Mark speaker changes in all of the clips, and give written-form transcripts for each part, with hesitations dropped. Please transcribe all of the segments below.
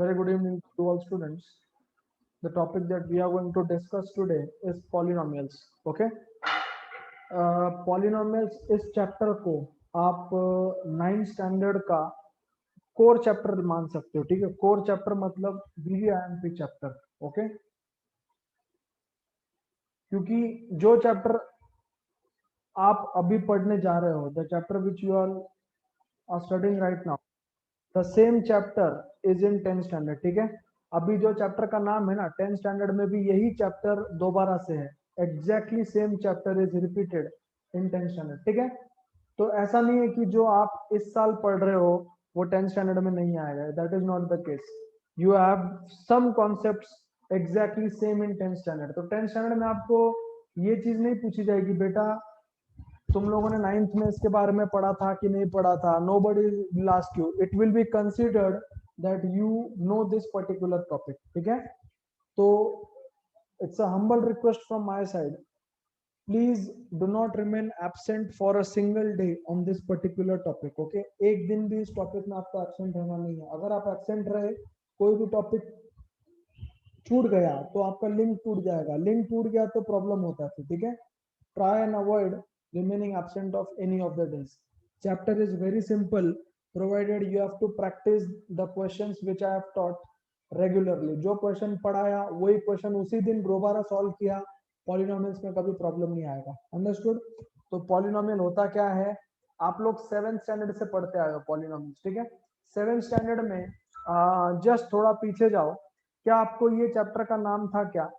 Speaker 1: Very good evening to all students. The topic that we are going to discuss today is polynomials. Okay. Polynomials इस chapter को आप 9th standard का core chapter मान सकते हो. ठीक है, कोर चैप्टर मतलब VVIMP चैप्टर. ओके, क्योंकि जो चैप्टर आप अभी पढ़ने जा रहे हो, the chapter which you are studying right now, the same chapter is in 10th standard. ठीक है, अभी जो चैप्टर का नाम है ना 10th स्टैंडर्ड में भी यही चैप्टर दोबारा से है. Exactly same chapter is repeated in 10th standard. ठीक है, तो ऐसा नहीं है कि जो आप इस साल पढ़ रहे हो वो 10th स्टैंडर्ड में नहीं आएगा. That is not the case. You have some concepts exactly same in 10th standard. तो 10th स्टैंडर्ड में आपको ये चीज नहीं पूछी जाएगी, बेटा तुम लोगों ने 9th में इसके बारे में पढ़ा था कि नहीं पढ़ा था. nobody will ask you. it will be considered that you know this particular topic. ठीक है, तो it's a humble request from my side. Please do not remain absent for a single day on this particular topic. Okay, एक दिन भी इस topic में आपको absent रहना नहीं है. अगर आप एब्सेंट रहे, कोई भी टॉपिक छूट गया तो आपका लिंक टूट जाएगा. लिंक टूट गया तो प्रॉब्लम होता है. ठीक है, try and avoid remaining absent of any of the days. Chapter is very simple provided you have to practice the questions which I have taught regularly. जो क्वेश्चन पढ़ाया वही क्वेश्चन उसी दिन दोबारा सॉल्व किया. पॉलिनोमियल्स में कभी प्रॉब्लम नहीं आएगा. अंडरस्टूड? तो पॉलिनोमियल होता क्या है, आप लोग 7th स्टैंडर्ड से पढ़ते आए हो पॉलिनोमियल्स. ठीक है, 7th स्टैंडर्ड में जस्ट थोड़ा पीछे जाओ. क्या आपको ये चैप्टर का नाम था क्या?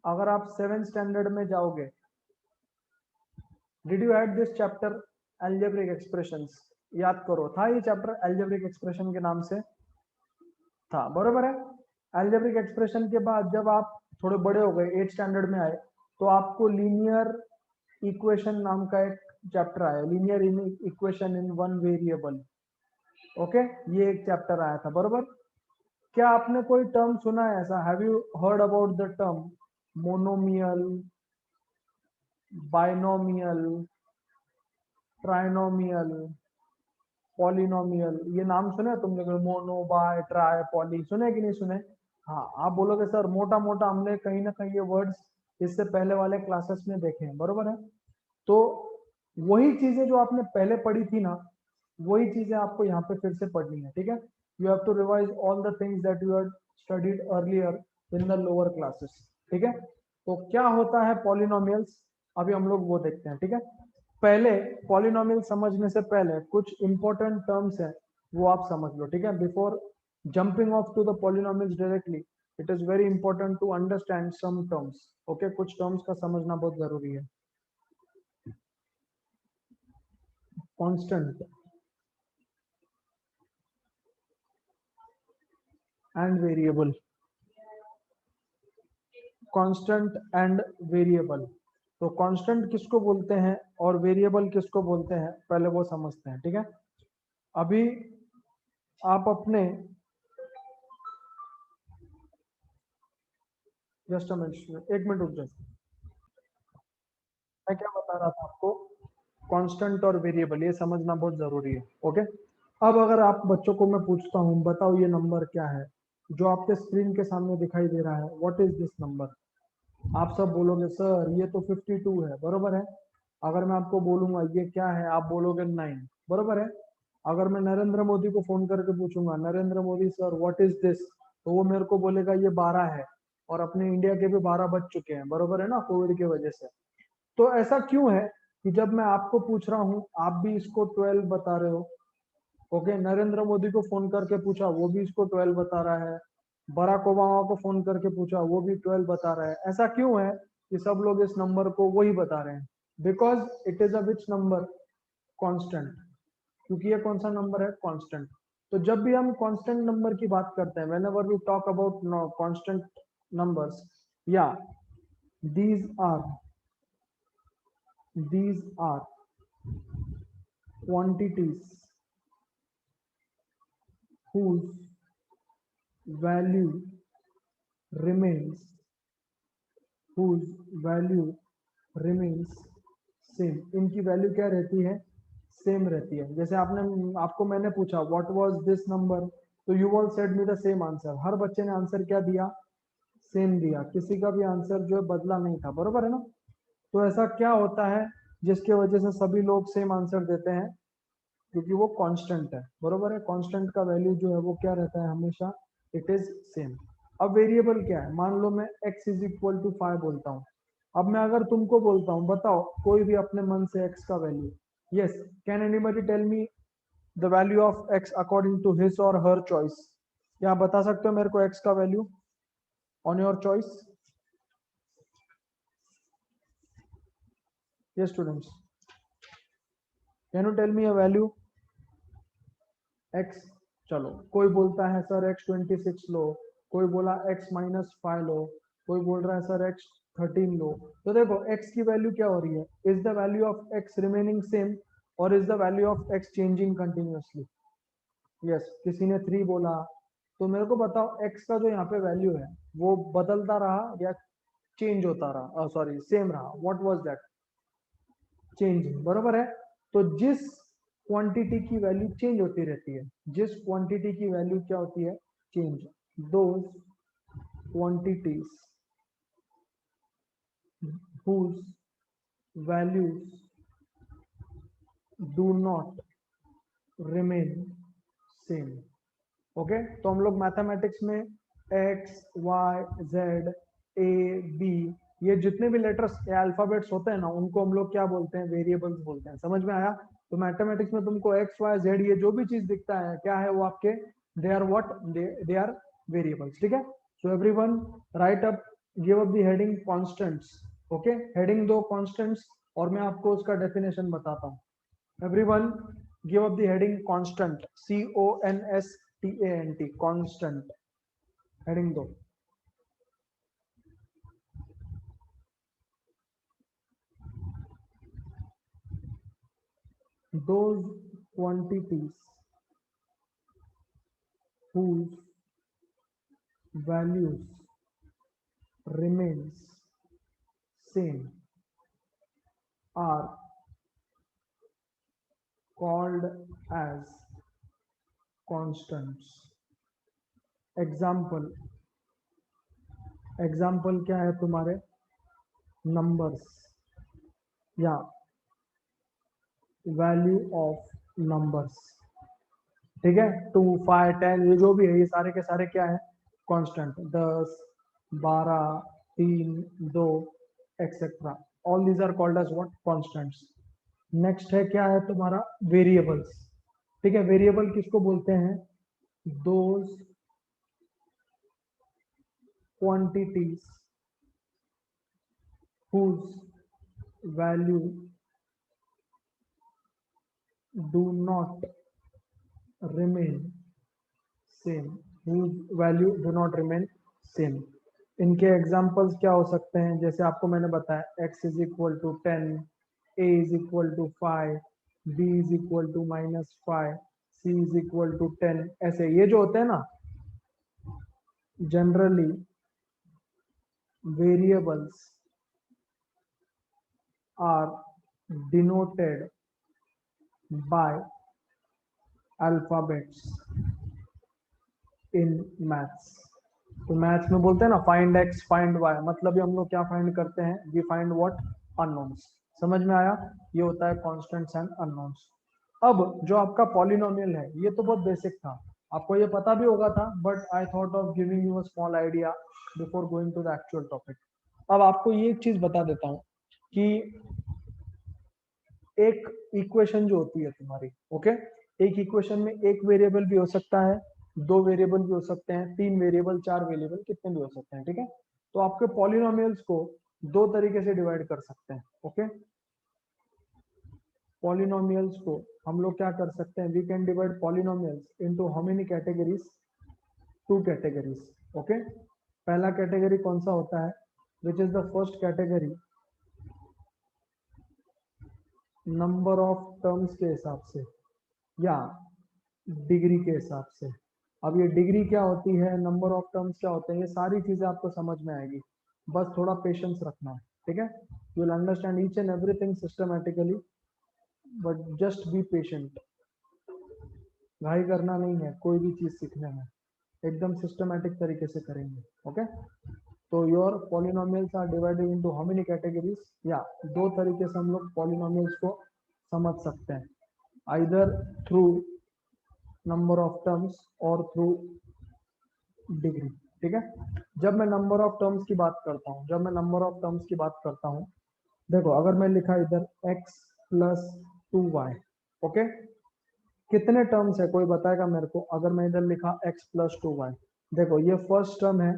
Speaker 1: अगर आप 7th स्टैंडर्ड में जाओगे, did you had this chapter algebraic expressions? याद करो, था ये चैप्टर अलजेब्रिक एक्सप्रेशन के नाम से था, बरोबर है. अलजेब्रिक एक्सप्रेशन के बाद जब आप थोड़े बड़े हो गए, 8th स्टैंडर्ड में आए, तो आपको लीनियर इक्वेशन नाम का एक चैप्टर आया, linear equation in one variable. Okay, ये एक चैप्टर आया था, बरोबर. क्या आपने कोई टर्म सुना है ऐसा? Have you heard about the term monomial, binomial, trinomial, polynomial? ये नाम सुने तुम लोग? मोनो, बाय, ट्राई, पॉली, सुने कि नहीं सुने? हाँ, आप बोलोगे सर मोटा मोटा हमने कहीं ना कहीं ये वर्ड्स इससे पहले वाले क्लासेस में देखे हैं, बरोबर है. तो वही चीजें जो आपने पहले पढ़ी थी ना, वही चीजें आपको यहाँ पे फिर से पढ़नी है. ठीक है, you have to revise all the things that you had studied earlier in the lower classes. ठीक है, तो क्या होता है पॉलिनोमियल्स, अभी हम लोग वो देखते हैं. ठीक है, पहले पॉलिनोमियल समझने से पहले कुछ इंपॉर्टेंट टर्म्स है, वो आप समझ लो. ठीक है, before jumping off to the polynomials directly, it is very important to understand some terms. Okay, कुछ टर्म्स का समझना बहुत जरूरी है. Constant and variable. Constant and variable. तो कांस्टेंट किसको बोलते हैं और वेरिएबल किसको बोलते हैं, पहले वो समझते हैं. ठीक है, अभी आप अपने जस्ट अ मिनट, एक मिनट रुक जाओ. मैं क्या बता रहा था आपको, कांस्टेंट और वेरिएबल ये समझना बहुत जरूरी है. ओके, अब अगर आप बच्चों को मैं पूछता हूँ बताओ ये नंबर क्या है जो आपके स्क्रीन के सामने दिखाई दे रहा है, व्हाट इज दिस नंबर? आप सब बोलोगे सर ये तो 52 है, बरोबर है. अगर मैं आपको बोलूंगा ये क्या है, आप बोलोगे 9, बरोबर है. अगर मैं नरेंद्र मोदी को फोन करके पूछूंगा Narendra Modi sir what is this, तो वो मेरे को बोलेगा ये 12 है. और अपने इंडिया के भी 12 बज चुके हैं, बरोबर है ना, कोविड की वजह से. तो ऐसा क्यों है कि जब मैं आपको पूछ रहा हूँ आप भी इसको 12 बता रहे हो. ओके, नरेंद्र मोदी को फोन करके पूछा वो भी इसको 12 बता रहा है. बराक ओबामा को फोन करके पूछा वो भी 12 बता रहा है. ऐसा क्यों है कि सब लोग इस नंबर को वही बता रहे हैं? Because it is a which number? Constant. क्योंकि ये कौन सा नंबर है? कांस्टेंट. तो जब भी हम कांस्टेंट नंबर की बात करते हैं, whenever we talk about constant numbers, या these are these are quantities whose value remains whose value remains same. इनकी वैल्यू क्या रहती है? सेम रहती है। जैसे आपको मैंने पूछा व्हाट वाज दिस नंबर, तो you all said me the same answer. हर बच्चे ने आंसर क्या दिया, सेम दिया, किसी का भी आंसर जो है बदला नहीं था, बरोबर है ना। तो ऐसा क्या होता है जिसके वजह से सभी लोग सेम आंसर देते हैं, क्योंकि वो कांस्टेंट है, बरोबर है। कांस्टेंट का वैल्यू जो है वो क्या रहता है हमेशा, इट इज सेम। अब वेरिएबल क्या है, मान लो मैं x इज इक्वल टू 5 बोलता हूँ। अब मैं अगर तुमको बोलता हूँ बताओ कोई भी अपने मन से x का value, yes, can anybody tell me the value of x according to his or her choice. क्या आप बता सकते हो मेरे को x का value on your choice? Yes students, can you tell me a value x? चलो, कोई बोलता है सर x26 लो, कोई बोला x-5 लो, कोई बोल रहा है सर x13 लो। तो देखो x की वैल्यू क्या हो रही है, is the value of x remaining same और is the value of x changing continuously? Yes, किसी ने 3 बोला, तो मेरे को बताओ x का जो यहाँ पे वैल्यू है वो बदलता रहा या चेंज होता रहा, सॉरी सेम रहा? What was that? चेंजिंग, बरोबर है। तो जिस क्वांटिटी की वैल्यू चेंज होती रहती है, जिस क्वांटिटी की वैल्यू क्या होती है, change, those quantities whose values do not remain same। Okay, तो हम लोग मैथमेटिक्स में x y z a b, ये जितने भी लेटर्स अल्फाबेट्स होते हैं ना, उनको हम लोग क्या बोलते हैं, वेरिएबल्स बोलते हैं। समझ में आया? तो मैथमेटिक्स में तुमको x y z ये जो भी चीज दिखता है क्या है, वो आपके they are what, they are variables. ठीक है, so everyone write up, give up the heading constants. Okay, heading दो कांस्टेंट्स और मैं आपको उसका डेफिनेशन बताता हूँ। Everyone give up the heading constant, constant, constant, heading दो। those quantities whose values remains same are called as constants। Example, example क्या है तुम्हारे, नंबर्स या वैल्यू ऑफ नंबर्स। ठीक है, 2 5 10 ये जो भी है, ये सारे के सारे क्या है, constant. 10 12 3 2 etcetera, all these are called as what, constants. Next है क्या है तुम्हारा, वेरिएबल्स। ठीक है, वेरिएबल किसको बोलते हैं, those quantities whose value do not remain same, whose value do not remain same। इनके एग्जाम्पल्स क्या हो सकते हैं, जैसे आपको मैंने बताया x is equal to 10, a is equal to 5, b is equal to -5, c is equal to 10। ऐसे ये जो होते हैं ना, generally variables are denoted by alphabets in maths. तो मैथ्स में बोलते हैं ना फाइंड एक्स फाइंड वाई, मतलब ये हम लोग क्या फाइंड करते हैं, वी फाइंड व्हाट, अननोन्स। समझ में आया? ये होता है कांस्टेंट्स एंड अननोन्स। अब जो आपका पॉलिनोमियल है, ये तो बहुत बेसिक था, आपको ये पता भी होगा था, but I thought of giving you a small idea before going to the actual topic. अब आपको ये एक चीज बता देता हूँ कि एक इक्वेशन जो होती है तुम्हारी, ओके, एक इक्वेशन में एक वेरिएबल भी हो सकता है, 2 वेरिएबल भी हो सकते हैं, 3 वेरिएबल, 4 वेरिएबल, कितने भी हो सकते हैं। ठीक है, तो आपके पॉलिनोमियल्स को 2 तरीके से डिवाइड कर सकते हैं। ओके, पॉलिनोमियल्स को हम लोग क्या कर सकते हैं, we can divide polynomials into how many categories, 2 categories. Okay, पहला कैटेगरी कौन सा होता है, which is the first category, number of terms के हिसाब से या डिग्री के हिसाब से। अब ये डिग्री क्या होती है, नंबर ऑफ टर्म्स क्या होते हैं, ये सारी चीजें आपको समझ में आएगी, बस थोड़ा पेशेंस रखना है। ठीक है, you will understand each and everything systematically but just be patient, घाई करना नहीं है कोई भी चीज सीखने में, एकदम सिस्टमेटिक तरीके से करेंगे। ओके, तो your polynomials are divided into how many categories, या दो तरीके से हम लोग पॉलिनोमियल्स को समझ सकते हैं, either through number of terms और थ्रू डिग्री। ठीक है, जब मैं नंबर ऑफ टर्म्स की बात करता हूँ, देखो अगर मैं लिखा इधर x प्लस 2y, ओके, कितने टर्म्स है कोई बताएगा मेरे को? अगर मैं इधर लिखा x प्लस 2y, देखो ये फर्स्ट टर्म है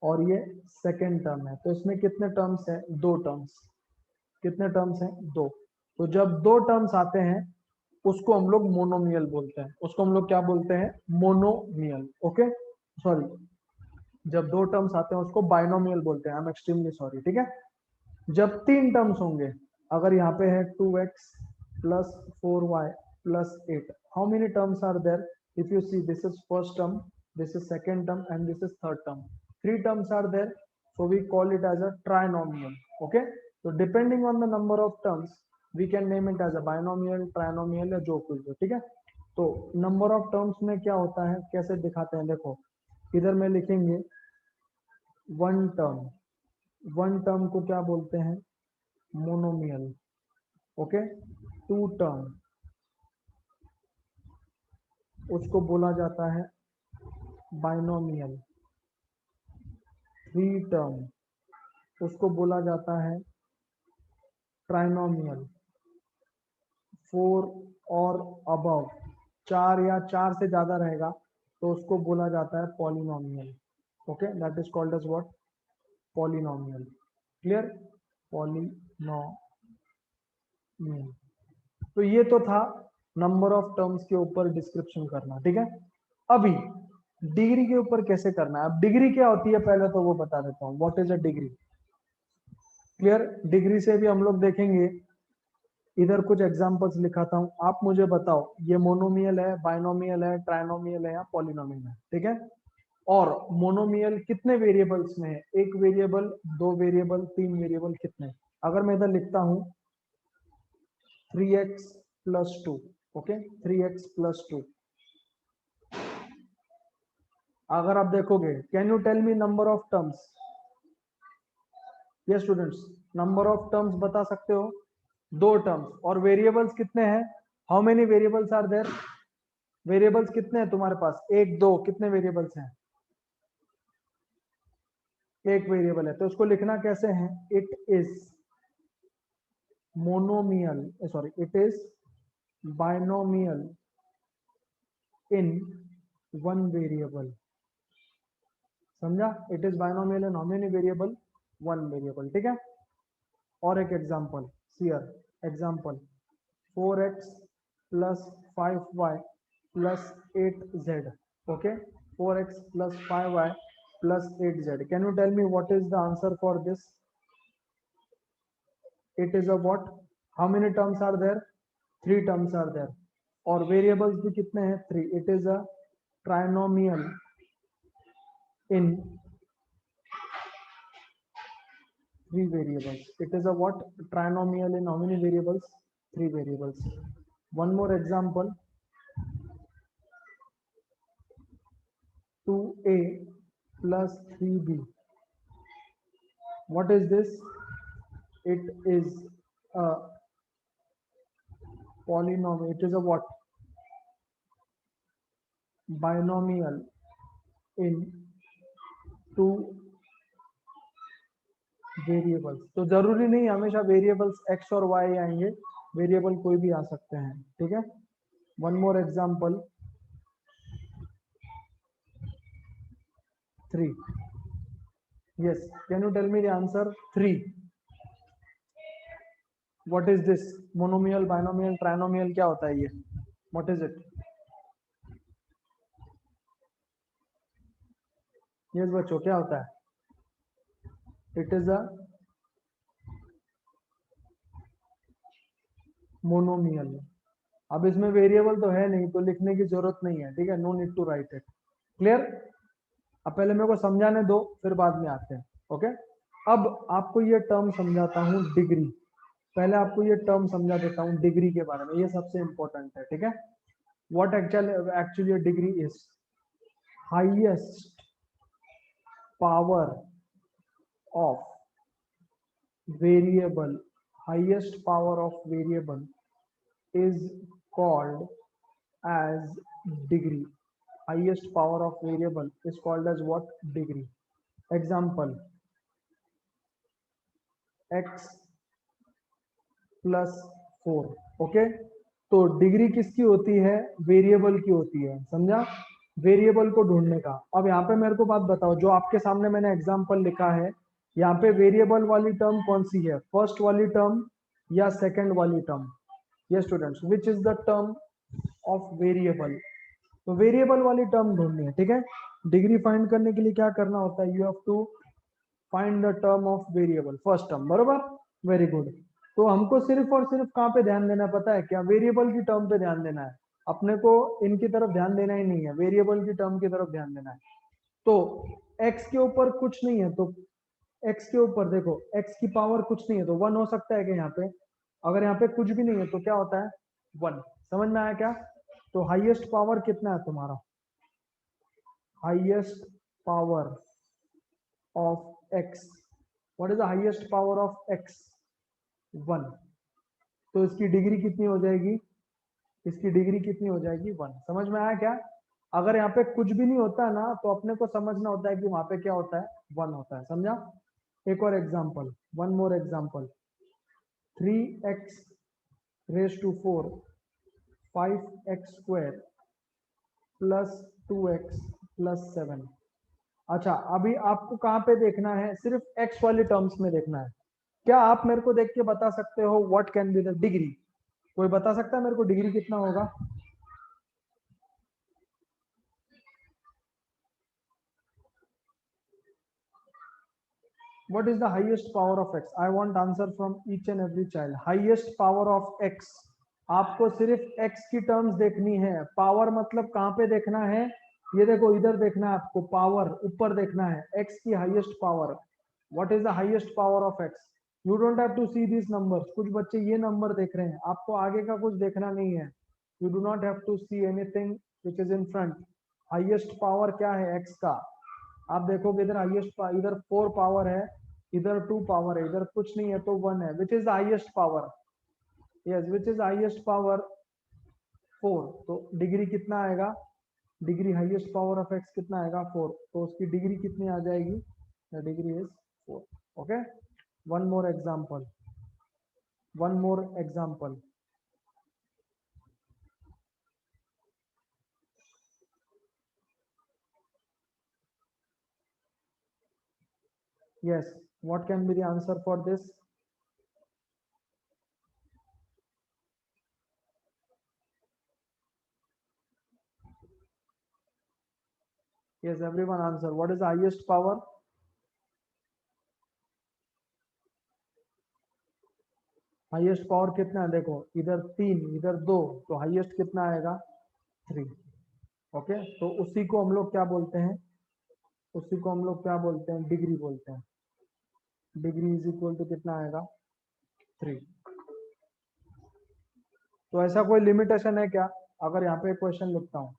Speaker 1: और ये सेकेंड टर्म है, तो इसमें कितने टर्म्स है? दो टर्म्स। कितने टर्म्स हैं? दो। तो जब दो टर्म्स आते हैं उसको हम लोग मोनोमियल बोलते हैं, उसको हम लोग क्या बोलते हैं? मोनोमियल। ओके, सॉरी, जब दो टर्म्स आते हैं उसको बाइनोमियल बोलते हैं, आई एम एक्सट्रीमली सॉरी। ठीक है, जब तीन टर्म्स होंगे, अगर यहाँ पे है 2x plus 4y plus 8, how many terms are there? If you see, this is first term, this is second term and this is third term, three terms are there, so we call it as a trinomial. Okay, so depending on the number of terms we can name it as a binomial, trinomial या जो कुछ भी। ठीक है, तो number of terms में क्या होता है, कैसे दिखाते हैं? देखो इधर में लिखेंगे वन टर्म, वन टर्म को क्या बोलते हैं? मोनोमियल। ओके, टू टर्म उसको बोला जाता है बाइनोमियल, थ्री टर्म उसको बोला जाता है ट्राइनोमियल, फोर और अबव, चार या चार से ज्यादा रहेगा तो उसको बोला जाता है polynomial. Okay, that is called as what? Polynomial. Clear? Polynomial. तो ये तो था नंबर ऑफ टर्म्स के ऊपर डिस्क्रिप्शन करना। ठीक है, अभी डिग्री के ऊपर कैसे करना है? अब डिग्री क्या होती है पहले तो वो बता देता हूँ, what is a degree. Clear? Degree से भी हम लोग देखेंगे, इधर कुछ एग्जांपल्स लिखाता हूं, आप मुझे बताओ ये मोनोमियल है, बाइनोमियल है, ट्राइनोमियल है या पॉलिनोमियल है। ठीक है, और मोनोमियल कितने वेरिएबल्स में है? एक वेरिएबल, दो वेरिएबल, तीन वेरिएबल, कितने? अगर मैं इधर लिखता हूं 3x plus 2, okay, 3x plus 2, अगर आप देखोगे, can you tell me number of terms? ये स्टूडेंट्स, नंबर ऑफ टर्म्स बता सकते हो? दो टर्म्स। और वेरिएबल्स कितने हैं? How many variables are there? Variables कितने हैं तुम्हारे पास? एक, दो, कितने वेरिएबल्स हैं? एक वेरिएबल है, तो उसको लिखना कैसे है? It is monomial, sorry, it is binomial in one variable. समझा? It is binomial in how many variable? One variable. ठीक है, और एक example, here example 4x plus 5y plus 8z, okay, 4x plus 5y plus 8z. Can you tell me what is the answer for this? It is a what? How many terms are there? Three terms are there. और variables भी कितने हैं? Three. It is a trinomial in three variables. It is a what? Trinomial in how many variables? Three variables. One more example. 2a plus 3b. What is this? It is a polynomial. It is a what? Binomial in two variables. तो जरूरी नहीं हमेशा variables x और y आएंगे, variable कोई भी आ सकते हैं। ठीक है, one more example 3। Yes, can you tell me the answer? 3। What is this? Monomial, binomial, trinomial, क्या होता है ये? What is it? यस बच्चों, क्या होता है? It is a monomial. अब इसमें वेरिएबल तो है नहीं तो लिखने की जरूरत नहीं है। ठीक है, no need to write it. Clear? अब पहले मेरे को समझाने दो, फिर बाद में आते हैं। ओके, अब आपको ये टर्म समझाता हूं, डिग्री। पहले आपको ये टर्म समझा देता हूँ डिग्री के बारे में, ये सबसे इंपॉर्टेंट है, ठीक है। What actually degree is highest power of variable, highest power of variable is called as degree. Highest power of variable is called as what? Degree. Example, x plus 4, okay. तो degree किसकी होती है? Variable की होती है, समझा? Variable को ढूंढने का। अब यहाँ पे मेरे को बात बताओ, जो आपके सामने मैंने एग्जांपल लिखा है, यहाँ पे वेरिएबल वाली टर्म कौन सी है? फर्स्ट वाली टर्म या सेकंड वाली टर्म? ये students, which is the term of variable? तो वेरिएबल वाली टर्म ढूंढनी है, ठीक है। डिग्री फाइंड करने के लिए क्या करना होता है? You have to find the term of variable, first term, बरोबर। Very good. तो हमको सिर्फ और सिर्फ कहाँ पे ध्यान देना पता है क्या? वेरिएबल की टर्म पे ध्यान देना है। अपने को इनकी तरफ ध्यान देना ही नहीं है, वेरिएबल की टर्म की तरफ ध्यान देना है। तो x के ऊपर कुछ नहीं है, तो x के ऊपर देखो, x की पावर कुछ नहीं है, तो 1 हो सकता है कि यहाँ पे? अगर यहाँ पे कुछ भी नहीं है तो क्या होता है? 1। समझ में आया क्या? तो हाईएस्ट पावर कितना है तुम्हारा? Highest power of x, what is the highest power of x? 1। तो इसकी डिग्री कितनी हो जाएगी? इसकी डिग्री कितनी हो जाएगी? 1। समझ में आया क्या? अगर यहाँ पे कुछ भी नहीं होता ना, तो अपने को समझना होता है कि वहां पे क्या होता है? 1 होता है, समझा? एक और example, one more example, 3x raise to 4, 5x square plus 2x plus 7। अच्छा, अभी आपको कहाँ पे देखना है? सिर्फ x वाली टर्म्स में देखना है। क्या आप मेरे को देख के बता सकते हो what can be the degree? कोई बता सकता है मेरे को डिग्री कितना होगा? What is the highest power of x? I want answer from each and every child. Highest power of x. आपको सिर्फ x की टर्म्स देखनी है। पावर मतलब कहाँ पे देखना है? ये देखो, इधर देखना है आपको, पावर ऊपर देखना है, x की highest power. What is the highest power of x? You don't have to see this numbers. कुछ बच्चे ये नंबर देख रहे हैं, आपको आगे का कुछ देखना नहीं है। You do not have to see anything which is in front. Highest power क्या है x का? आप देखोगे इधर हाईएस्ट, इधर 4 पावर है, इधर 2 पावर है, इधर कुछ नहीं है तो 1 है। Which is the highest power? Yes, which is highest power? 4। तो डिग्री कितना आएगा? Degree highest power of x कितना आएगा? 4। तो उसकी डिग्री कितनी आ जाएगी? The degree is 4। Okay, one more example, one more example. Yes, what can be the answer for this? Yes, everyone answer. What is the highest power? Highest power कितना है? देखो, इधर 3, इधर 2, तो हाईएस्ट कितना आएगा? 3। ओके, तो उसी को हम लोग क्या बोलते हैं? उसी को हम लोग क्या बोलते हैं? डिग्री बोलते हैं। डिग्री इज इक्वल टू कितना आएगा? 3। तो ऐसा कोई लिमिटेशन है क्या? अगर यहाँ पे क्वेश्चन लिखता हूँ,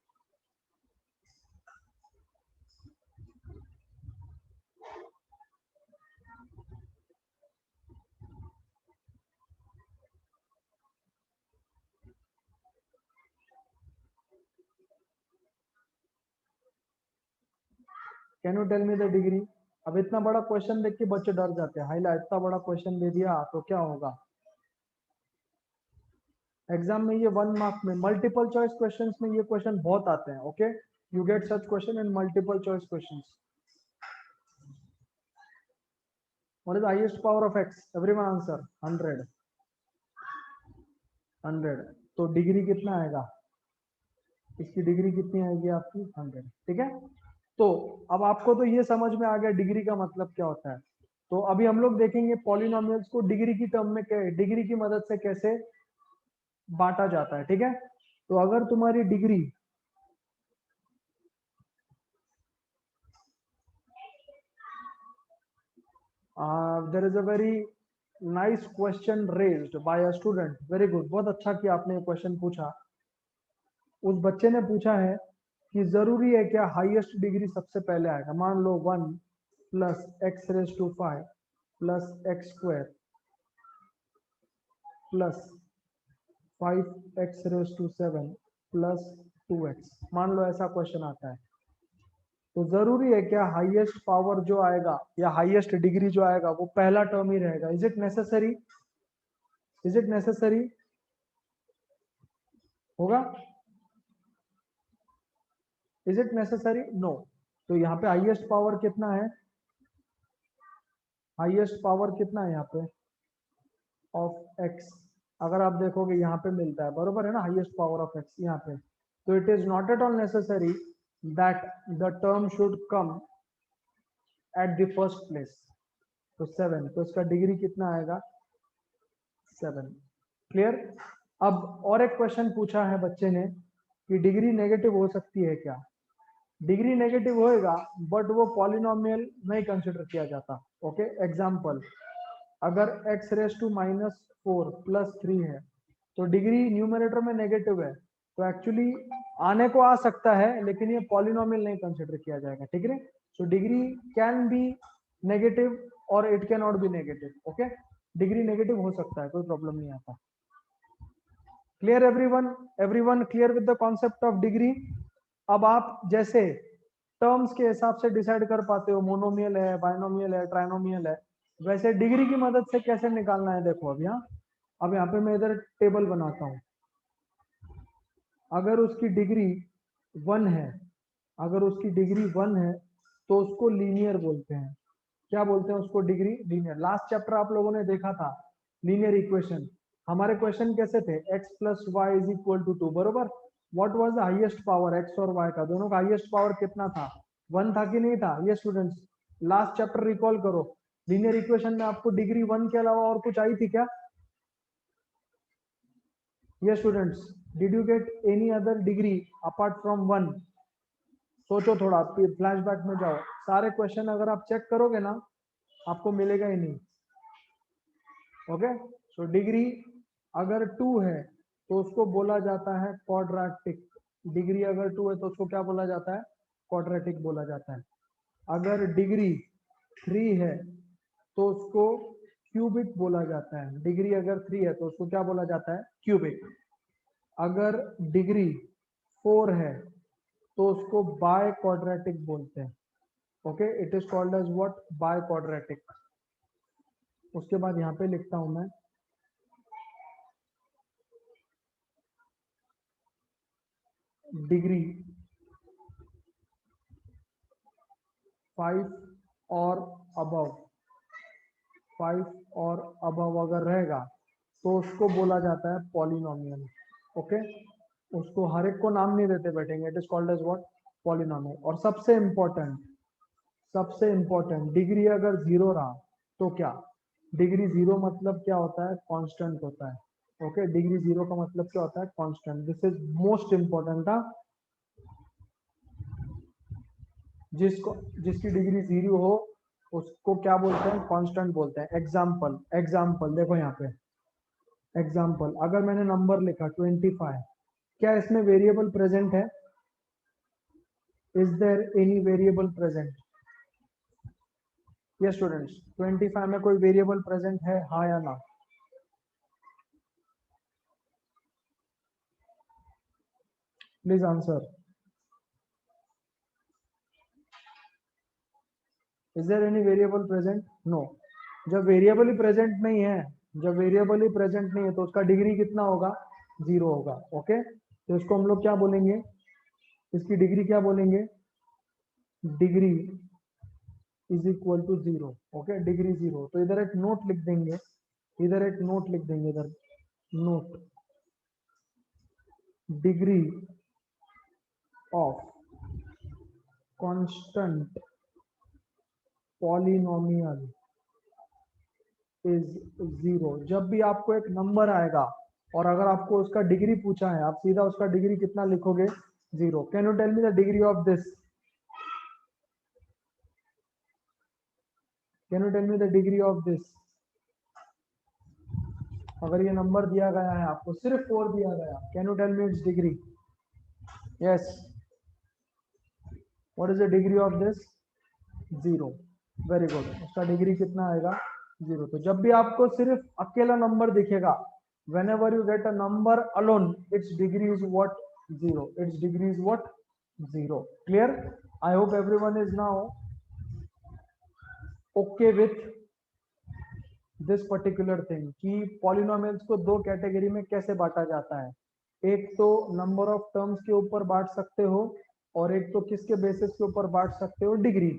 Speaker 1: can you tell me the degree? अब इतना बड़ा क्वेश्चन देख के बच्चे डर जाते हैं, हाईला इतना बड़ा क्वेश्चन दे दिया तो क्या होगा? एग्जाम में ये 1 मार्क में, मल्टीपल चॉइस क्वेश्चंस में ये क्वेश्चन बहुत आते हैं। Okay, you get such question in multiple choice questions. What is highest power of x? Everyone answer. 100। 100। तो डिग्री कितना आएगा? इसकी डिग्री कितनी आएगी आपकी? 100। ठीक है, तो अब आपको तो ये समझ में आ गया डिग्री का मतलब क्या होता है। तो अभी हम लोग देखेंगे पॉलिनोमियल्स को डिग्री की टर्म में, डिग्री की मदद से कैसे बांटा जाता है, ठीक है। तो अगर तुम्हारी degree there is a very nice question raised by a student, very good, बहुत अच्छा कि आपने ये क्वेश्चन पूछा। उस बच्चे ने पूछा है कि जरूरी है क्या हाईएस्ट डिग्री सबसे पहले आएगा। मान लो 1 plus x raise to 5 plus x square plus 5x raise to 7 plus 2x, मान लो ऐसा क्वेश्चन आता है, तो जरूरी है क्या हाईएस्ट पावर जो आएगा या हाईएस्ट डिग्री जो आएगा वो पहला टर्म ही रहेगा। Is it necessary? Is it necessary? होगा? Is it necessary? नो। तो यहाँ पे हाईएस्ट पावर कितना है? हाईएस्ट पावर कितना है यहाँ पे? Of x. अगर आप देखोगे यहाँ पे मिलता है, बरोबर है ना, हाईएस्ट पावर ऑफ एक्स यहाँ पे। तो it is not at all necessary that the term should come at the first place. तो 7, तो इसका डिग्री कितना आएगा? 7। क्लियर? अब और एक क्वेश्चन पूछा है बच्चे ने कि डिग्री नेगेटिव हो सकती है क्या। डिग्री नेगेटिव होएगा बट वो पॉलिनोमियल नहीं कंसिडर किया जाता। ओके, एग्जाम्पल, अगर x रेस टू -4 प्लस 3 है तो डिग्री न्यूमरेटर में नेगेटिव है, तो एक्चुअली आने को आ सकता है लेकिन ये पॉलिनोमियल नहीं कंसिडर किया जाएगा। ठीक है, so degree can be negative और it can not be negative. Okay, degree negative हो सकता है, कोई प्रॉब्लम नहीं आता। Clear everyone? Everyone clear with the concept of degree? अब आप जैसे टर्म्स के हिसाब से डिसाइड कर पाते हो, मोनोमियल है, बाइनोमियल है, ट्राइनोमियल है, वैसे डिग्री की मदद से कैसे निकालना है देखो। अब यहाँ पे मैं इधर टेबल बनाता हूँ। अगर उसकी डिग्री 1 है, अगर उसकी डिग्री 1 है तो उसको लीनियर बोलते हैं। क्या बोलते हैं उसको? Degree linear. लास्ट चैप्टर आप लोगों ने देखा था लीनियर इक्वेशन। हमारे क्वेश्चन कैसे थे? x plus y is equal to 2, बरोबर। What was the highest power x और y का? दोनों का हाईएस्ट पावर कितना था? 1 था कि नहीं था? ये स्टूडेंट्स लास्ट चैप्टर रिकॉल करो। लीनियर इक्वेशन में आपको डिग्री 1 के अलावा और कुछ आई थी क्या? ये students, did you get any other degree apart from 1? सोचो थोड़ा, फ्लैशबैक में जाओ। सारे क्वेश्चन अगर आप चेक करोगे ना आपको मिलेगा ही नहीं। ओके, सो डिग्री अगर 2 है तो उसको बोला जाता है क्वाड्रेटिक। डिग्री अगर 2 है तो उसको क्या बोला जाता है? क्वाड्रेटिक बोला जाता है। अगर डिग्री 3 है तो उसको क्यूबिक बोला जाता है। डिग्री अगर 3 है तो उसको क्या बोला जाता है? क्यूबिक। अगर डिग्री 4 है तो उसको बाय क्वाड्रेटिक बोलते हैं। Okay, it is called as what? Bi quadratic. उसके बाद यहाँ पे लिखता हूं मैं डिग्री 5 और अबव, 5 और अबव अगर रहेगा तो उसको बोला जाता है पॉलिनोमियल। ओके, उसको हर एक को नाम नहीं देते बैठेंगे, it is called as what? Polynomial. और सबसे इंपॉर्टेंट डिग्री अगर 0 रहा तो क्या? डिग्री 0 मतलब क्या होता है? कांस्टेंट होता है। ओके, डिग्री 0 का मतलब क्या होता है? Constant. This is most important था। जिसको जिसकी डिग्री 0 हो उसको क्या बोलते हैं? कांस्टेंट बोलते हैं। एग्जाम्पल देखो यहाँ पे। एग्जाम्पल, अगर मैंने नंबर लिखा 25, क्या इसमें वेरिएबल प्रेजेंट है? Is there any variable present? ये स्टूडेंट्स, 25 में कोई वेरिएबल प्रेजेंट है, हाँ या ना? Please answer. Is there any variable present? No. जब वेरिएबल ही प्रेजेंट नहीं है, जब वेरिएबल ही प्रेजेंट नहीं है तो उसका डिग्री कितना होगा? 0 होगा। ओके, तो इसको हम लोग क्या बोलेंगे? इसकी डिग्री क्या बोलेंगे? Degree is equal to 0। Okay, degree 0। तो इधर एक नोट लिख देंगे, इधर एक नोट लिख देंगे, इधर note, degree of constant polynomial is 0। जब भी आपको एक नंबर आएगा और अगर आपको उसका डिग्री पूछा है, आप सीधा उसका डिग्री कितना लिखोगे? 0। Can you tell me the degree of this? Can you tell me the degree of this? अगर ये नंबर दिया गया है आपको, सिर्फ 4 दिया गया, can you tell me its degree? Yes, what is the degree of this? 0। Very good, उसका डिग्री कितना आएगा? 0। तो जब भी आपको सिर्फ अकेला नंबर दिखेगा, whenever you get a number alone, its degree is what? 0. Its degree is what? 0. Clear? I hope everyone is now okay with this particular thing कि पॉलिनोमियल्स को दो कैटेगरी में कैसे बांटा जाता है। एक तो नंबर ऑफ टर्म्स के ऊपर बांट सकते हो, और एक तो किसके बेसिस के ऊपर बांट सकते हो? डिग्री।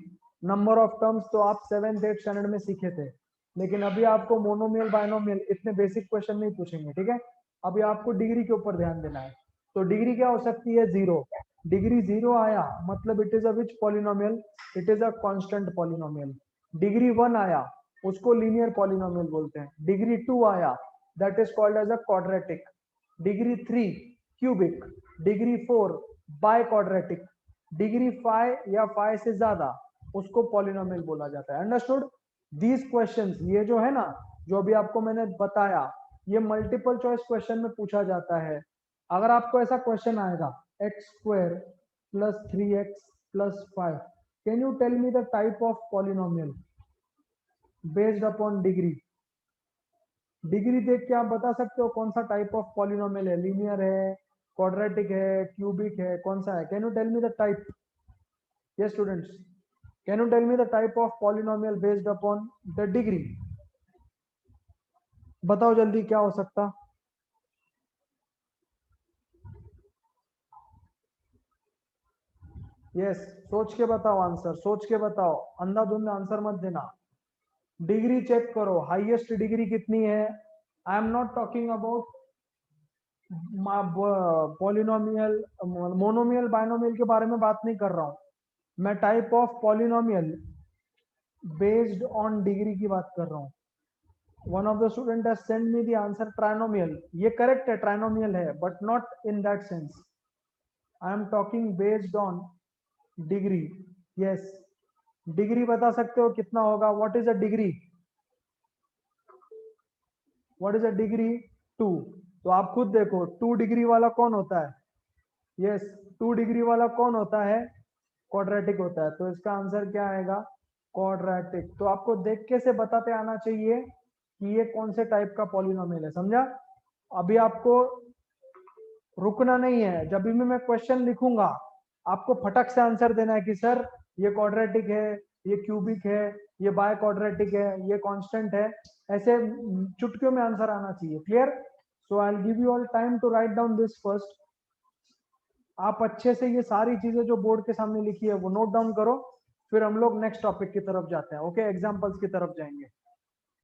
Speaker 1: नंबर ऑफ टर्म्स तो आप 7th 8th स्टैंडर्ड में सीखे थे, लेकिन अभी आपको मोनोमियल बायनोमियल इतने बेसिक क्वेश्चन नहीं पूछेंगे, ठीक है? अभी आपको डिग्री के ऊपर ध्यान देना है। तो डिग्री क्या हो सकती है? 0। डिग्री 0 आया मतलब it is a which polynomial? It is a constant polynomial. Degree 1 आया, उसको लीनियर पॉलिनोमियल बोलते हैं। डिग्री 2 आया, that is called as a quadratic. Degree 3 cubic. Degree 4 bi quadratic. Degree 5 या 5 से ज्यादा उसको पॉलिनोमियल बोला जाता है। अंडरस्टूड? दीज क्वेश्चंस, ये जो है ना, जो अभी आपको मैंने बताया, ये मल्टीपल चॉइस क्वेश्चन में पूछा जाता है। अगर आपको ऐसा क्वेश्चन आएगा, x² + 3x + 5, can you tell me the type of polynomial based upon degree? Degree देख के आप बता सकते हो कौन सा टाइप ऑफ पॉलिनोमियल है, लीनियर है, क्वाड्रेटिक है, क्यूबिक है, कौन सा है? Can you tell me the type? Yes students, can you tell me the type of polynomial based upon the degree? बताओ जल्दी, क्या हो सकता? यस, सोच के बताओ आंसर, सोच के बताओ, अंधाधुंध आंसर मत देना। डिग्री चेक करो, हाईएस्ट डिग्री कितनी है? I am not talking about polynomial, monomial, binomial के बारे में बात नहीं कर रहा हूं मैं। Type of polynomial based on degree की बात कर रहा हूं। One of the student has send me the answer trinomial. ये करेक्ट है, ट्राइनोमियल है, but not in that sense. I am talking based on degree. Yes, degree बता सकते हो कितना होगा? What is a degree? What is a degree? 2। तो आप खुद देखो, 2 डिग्री वाला कौन होता है? यस, 2 डिग्री वाला कौन होता है? क्वाड्रेटिक होता है। तो इसका आंसर क्या आएगा? क्वाड्रेटिक। तो आपको देख के से बताते आना चाहिए कि ये कौन से टाइप का पॉलिनोमियल है, समझा? अभी आपको रुकना नहीं है, जब भी मैं क्वेश्चन लिखूंगा आपको फटक से आंसर देना है कि सर ये क्वाड्रेटिक है, ये क्यूबिक है, ये बाय क्वाड्रेटिक है, ये कांस्टेंट है। ऐसे चुटकियों में आंसर आना चाहिए। Clear? So I will give you all time to write down this first. आप अच्छे से ये सारी चीजें जो बोर्ड के सामने लिखी है वो नोट डाउन करो, फिर हम लोग नेक्स्ट टॉपिक की तरफ जाते हैं। ओके, एग्जाम्पल्स की तरफ जाएंगे।